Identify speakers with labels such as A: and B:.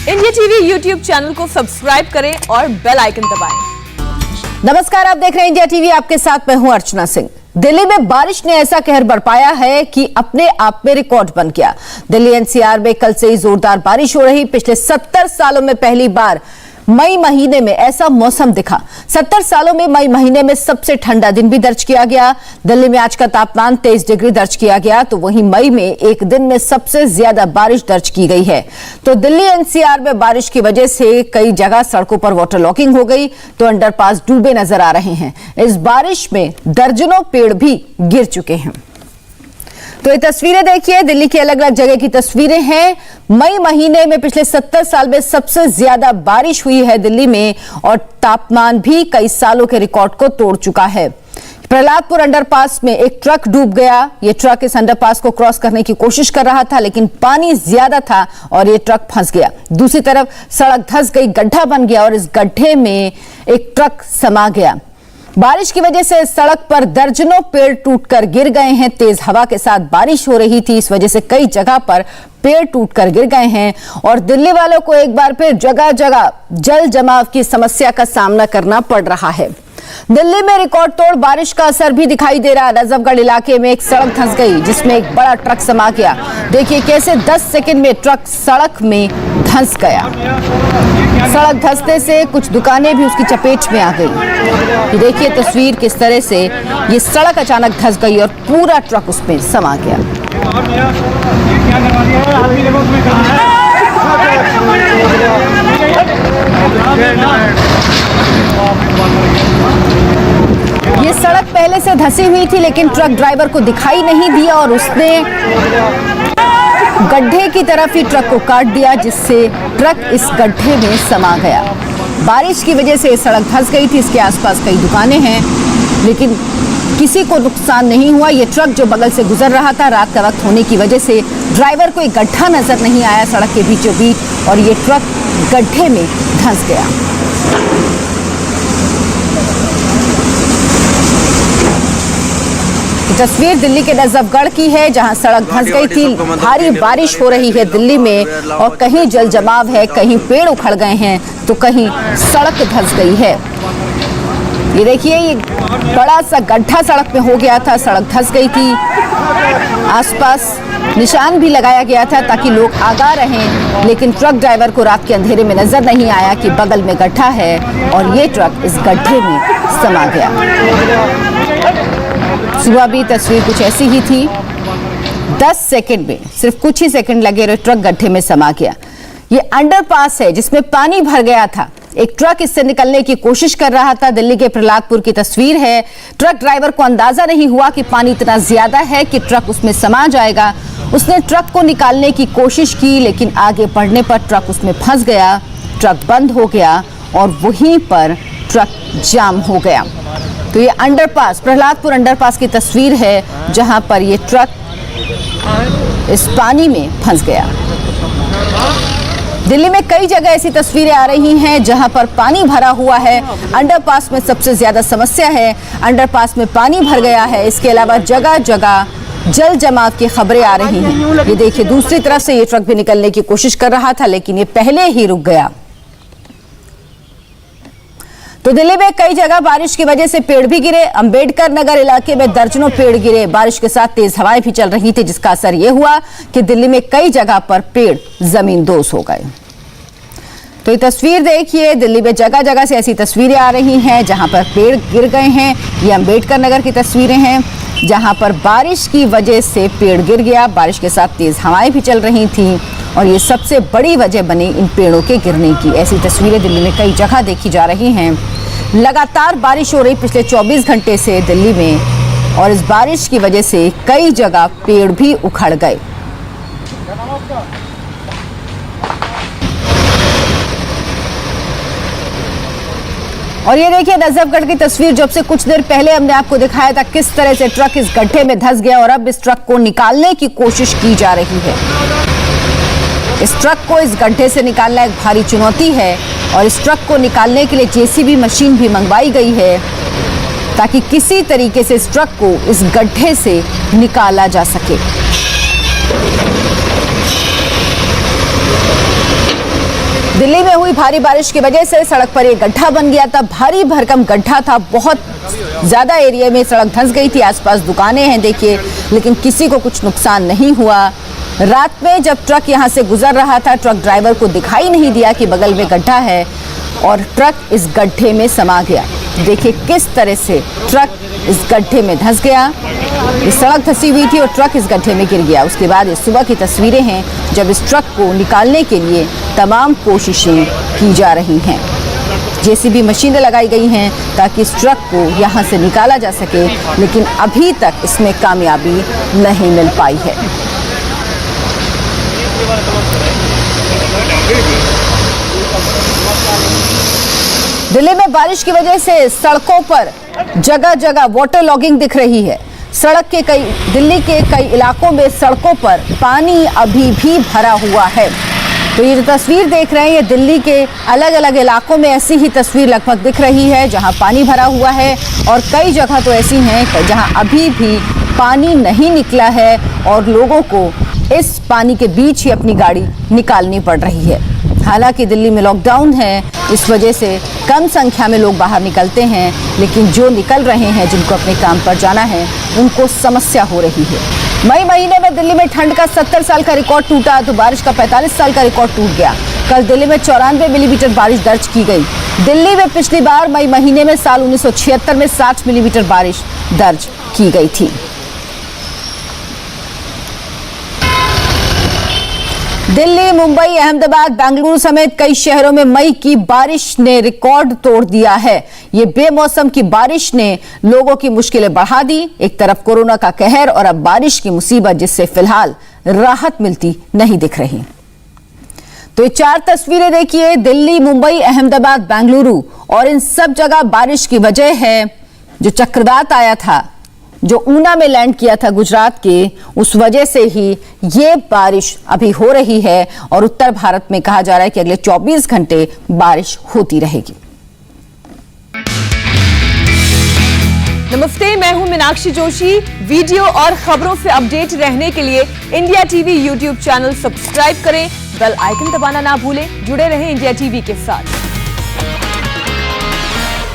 A: India TV YouTube channel को subscribe करें और बेल आइकन दबाएं।
B: नमस्कार, आप देख रहे हैं इंडिया टीवी। आपके साथ मैं हूं अर्चना सिंह। दिल्ली में बारिश ने ऐसा कहर बरपाया है कि अपने आप में रिकॉर्ड बन गया। दिल्ली एनसीआर में कल से ही जोरदार बारिश हो रही। पिछले 70 सालों में पहली बार मई महीने में ऐसा मौसम दिखा। 70 सालों में मई महीने में सबसे ठंडा दिन भी दर्ज किया गया। दिल्ली में आज का तापमान 23 डिग्री दर्ज किया गया, तो वहीं मई में एक दिन में सबसे ज्यादा बारिश दर्ज की गई है। तो दिल्ली एनसीआर में बारिश की वजह से कई जगह सड़कों पर वाटर लॉकिंग हो गई, तो अंडरपास डूबे नजर आ रहे हैं। इस बारिश में दर्जनों पेड़ भी गिर चुके हैं। तो ये तस्वीरें देखिए, दिल्ली की अलग अलग जगह की तस्वीरें हैं। मई महीने में पिछले 70 साल में सबसे ज्यादा बारिश हुई है दिल्ली में, और तापमान भी कई सालों के रिकॉर्ड को तोड़ चुका है। प्रहलादपुर अंडरपास में एक ट्रक डूब गया। ये ट्रक इस अंडरपास को क्रॉस करने की कोशिश कर रहा था, लेकिन पानी ज्यादा था और ये ट्रक फंस गया। दूसरी तरफ सड़क धंस गई, गड्ढा बन गया और इस गड्ढे में एक ट्रक समा गया। बारिश की वजह से सड़क पर दर्जनों पेड़ टूटकर गिर गए हैं। तेज हवा के साथ बारिश हो रही थी, इस वजह से कई जगह पर पेड़ टूटकर गिर गए हैं और दिल्ली वालों को एक बार फिर जगह जगह जल जमाव की समस्या का सामना करना पड़ रहा है। दिल्ली में रिकॉर्ड तोड़ बारिश का असर भी दिखाई दे रहा। नजफगढ़ इलाके में एक सड़क धंस गई, जिसमें एक बड़ा ट्रक समा गया। देखिए कैसे 10 सेकंड में ट्रक सड़क में धंस गया। सड़क धंसने से कुछ दुकानें भी उसकी चपेट में आ गई। ये देखिए तस्वीर, किस तरह से ये सड़क अचानक धंस गई और पूरा ट्रक उसमें समा गया। ये सड़क पहले से धंसी हुई थी, लेकिन ट्रक ड्राइवर को दिखाई नहीं दिया और उसने गड्ढे की तरफ ही ट्रक को काट दिया, जिससे ट्रक इस गड्ढे में समा गया। बारिश की वजह से सड़क धंस गई थी। इसके आसपास कई दुकानें हैं, लेकिन किसी को नुकसान नहीं हुआ। ये ट्रक जो बगल से गुजर रहा था, रात का वक्त होने की वजह से ड्राइवर को एक गड्ढा नजर नहीं आया सड़क के बीचों बीच और ये ट्रक गड्ढे में धंस गया। तस्वीर दिल्ली के नजफगढ़ की है, जहां सड़क धंस गई थी। भारी बारिश हो रही है दिल्ली में और कहीं जल जमाव है, कहीं पेड़ उखड़ गए हैं, तो कहीं सड़क धंस गई है। ये देखिए, ये बड़ा सा गड्ढा सड़क में हो गया था, सड़क धंस गई थी। आसपास निशान भी लगाया गया था ताकि लोग आगाह रहें, लेकिन ट्रक ड्राइवर को रात के अंधेरे में नजर नहीं आया कि बगल में गड्ढा है और ये ट्रक इस गड्ढे में समा गया। सुबह भी तस्वीर कुछ ऐसी ही थी। 10 सेकंड में, सिर्फ कुछ ही सेकंड लगे और ट्रक गड्ढे में समा गया। ये अंडरपास है जिसमें पानी भर गया था। एक ट्रक इससे निकलने की कोशिश कर रहा था। दिल्ली के प्रहलादपुर की तस्वीर है। ट्रक ड्राइवर को अंदाजा नहीं हुआ कि पानी इतना ज्यादा है कि ट्रक उसमें समा जाएगा। उसने ट्रक को निकालने की कोशिश की, लेकिन आगे बढ़ने पर ट्रक उसमें फंस गया। ट्रक बंद हो गया और वहीं पर ट्रक जाम हो गया। तो ये अंडरपास, प्रहलादपुर अंडरपास की तस्वीर है, जहां पर ये ट्रक इस पानी में फंस गया। दिल्ली में कई जगह ऐसी तस्वीरें आ रही हैं जहां पर पानी भरा हुआ है। अंडरपास में सबसे ज्यादा समस्या है, अंडरपास में पानी भर गया है। इसके अलावा जगह जगह जल जमाव की खबरें आ रही हैं। ये देखिए, दूसरी तरफ से ये ट्रक भी निकलने की कोशिश कर रहा था, लेकिन ये पहले ही रुक गया। तो दिल्ली में कई जगह बारिश की वजह से पेड़ भी गिरे। अंबेडकर नगर इलाके में दर्जनों पेड़ गिरे। बारिश के साथ तेज हवाएं भी चल रही थी, जिसका असर यह हुआ कि दिल्ली में कई जगह पर पेड़ जमींदोज हो गए। तो ये तस्वीर देखिए, दिल्ली में जगह जगह से ऐसी तस्वीरें आ रही हैं जहां पर पेड़ गिर गए हैं। ये अंबेडकर नगर की तस्वीरें हैं, जहां पर बारिश की वजह से पेड़ गिर गया। बारिश के साथ तेज हवाएं भी चल रही थी और ये सबसे बड़ी वजह बनी इन पेड़ों के गिरने की। ऐसी तस्वीरें दिल्ली में कई जगह देखी जा रही हैं। लगातार बारिश हो रही पिछले 24 घंटे से दिल्ली में, और इस बारिश की वजह से कई जगह पेड़ भी उखड़ गए। और ये देखिए नजफगढ़ की तस्वीर, जब से कुछ देर पहले हमने आपको दिखाया था किस तरह से ट्रक इस गड्ढे में धंस गया और अब इस ट्रक को निकालने की कोशिश की जा रही है। इस ट्रक को इस गड्ढे से निकालना एक भारी चुनौती है और इस ट्रक को निकालने के लिए जेसीबी मशीन भी मंगवाई गई है, ताकि किसी तरीके से इस ट्रक को इस गड्ढे से निकाला जा सके। दिल्ली में हुई भारी बारिश की वजह से सड़क पर एक गड्ढा बन गया था। भारी भरकम गड्ढा था, बहुत ज्यादा एरिया में सड़क धंस गई थी। आसपास दुकानें हैं देखिए, लेकिन किसी को कुछ नुकसान नहीं हुआ। रात में जब ट्रक यहां से गुजर रहा था, ट्रक ड्राइवर को दिखाई नहीं दिया कि बगल में गड्ढा है और ट्रक इस गड्ढे में समा गया। देखिए किस तरह से ट्रक इस गड्ढे में धंस गया। ये सड़क धंसी हुई थी और ट्रक इस गड्ढे में गिर गया। उसके बाद ये सुबह की तस्वीरें हैं जब इस ट्रक को निकालने के लिए तमाम कोशिशें की जा रही हैं। जेसीबी मशीनें लगाई गई हैं ताकि इस ट्रक को यहां से निकाला जा सके, लेकिन अभी तक इसमें कामयाबी नहीं मिल पाई है। दिल्ली में बारिश की वजह से सड़कों पर जगह जगह वाटर लॉगिंग दिख रही है। दिल्ली के कई इलाकों में सड़कों पर पानी अभी भी भरा हुआ है। तो ये जो तस्वीर देख रहे हैं, ये दिल्ली के अलग अलग इलाकों में ऐसी ही तस्वीर लगभग दिख रही है जहां पानी भरा हुआ है, और कई जगह तो ऐसी हैं जहां अभी भी पानी नहीं निकला है और लोगों को इस पानी के बीच ही अपनी गाड़ी निकालनी पड़ रही है। हालांकि दिल्ली में लॉकडाउन है, इस वजह से कम संख्या में लोग बाहर निकलते हैं, लेकिन जो निकल रहे हैं, जिनको अपने काम पर जाना है, उनको समस्या हो रही है। मई महीने में दिल्ली में ठंड का 70 साल का रिकॉर्ड टूटा तो बारिश का 45 साल का रिकॉर्ड टूट गया। कल दिल्ली में 94 मिलीमीटर बारिश दर्ज की गई। दिल्ली में पिछली बार मई महीने में साल 1976 में 60 मिलीमीटर बारिश दर्ज की गई थी। दिल्ली, मुंबई, अहमदाबाद, बेंगलुरु समेत कई शहरों में मई की बारिश ने रिकॉर्ड तोड़ दिया है। ये बेमौसम की बारिश ने लोगों की मुश्किलें बढ़ा दी। एक तरफ कोरोना का कहर और अब बारिश की मुसीबत, जिससे फिलहाल राहत मिलती नहीं दिख रही। तो ये 4 तस्वीरें देखिए, दिल्ली, मुंबई, अहमदाबाद, बेंगलुरु, और इन सब जगह बारिश की वजह है जो चक्रवात आया था, जो ऊना में लैंड किया था गुजरात के, उस वजह से ही ये बारिश अभी हो रही है। और उत्तर भारत में कहा जा रहा है कि अगले 24 घंटे बारिश होती रहेगी।
A: नमस्ते, मैं हूं मीनाक्षी जोशी। वीडियो और खबरों से अपडेट रहने के लिए India TV YouTube channel subscribe करें, बेल आइकन दबाना ना भूलें। जुड़े रहें इंडिया टीवी के साथ।